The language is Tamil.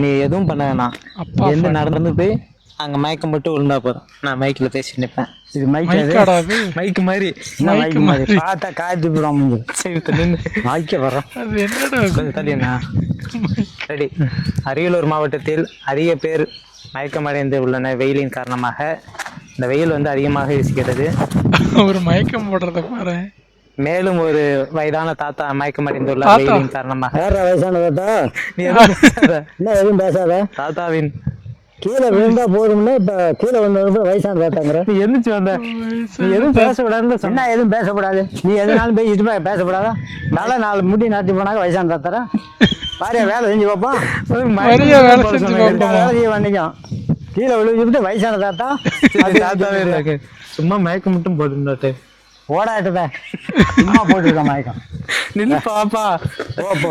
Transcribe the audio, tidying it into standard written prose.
நீ எதுவும் பண்ண வேணாம். அப்பா எந்த fuck. நடந்து போய் அங்க மயக்கம் மட்டும் விழுந்தா போதும். நான் மைக்ல பேசி நிப்பேன். இது மைக் அது மைக்காடா அது? மைக் மாதிரி என்ன மைக்கு மைக் மாதிரி மாதிரி. பார்த்தா காய்ச்சி போடாம சரி நின்று மைக்க வர்றோம். அது என்னடா அது? கொஞ்சம் தள்ளிண்ணா. ரெடி. அரியலூர் மாவட்டத்தில் அதிக பேர் மயக்கமடைந்து உள்ளனர் வெயிலின் காரணமாக. இந்த வெயில் வந்து அதிகமாக வீசுகிறது. ஒரு மயக்கம் போடுறத பாரு. மேலும் ஒரு வயதான தாத்தா மயக்கமடைந்துள்ளார் தாத்தா? வெயிலின் காரணமாக. வேற வயசான தாத்தா நீ எதுவும் பேசாத. என்ன எதுவும் பேசாத. தாத்தாவின் கீழே விழுந்தா போதும்னு இப்ப கீழே விழுந்தது வயசான தாத்தாங்கிற. நீ எந்திரிச்சு வந்த. நீ எதுவும் பேசக்கூடாதுன்னு சொன்ன. என்ன எதுவும் பேசக்கூடாது. நீ எதுனாலும் பேசிட்டு பேசக்கூடாதா. நல்லா 4 முடி நாட்டி போனாங்க வயசான தாத்தாரா. பாரியா வேலை செஞ்சு பார்ப்போம். நிறைய வேலை செஞ்சு எல்லா பார்ப்போம். வேலை செய்ய வண்டிக்கும் கீழே விழுந்துட்டு வயசான தாத்தா தாத்தாவே இருக்கு. சும்மா மயக்கம் மட்டும் போட்டுருந்தாட்டு ஓடாட்டுதான் சும்மா போட்டுருக்க மயக்கம். நின்று பாப்பா. போ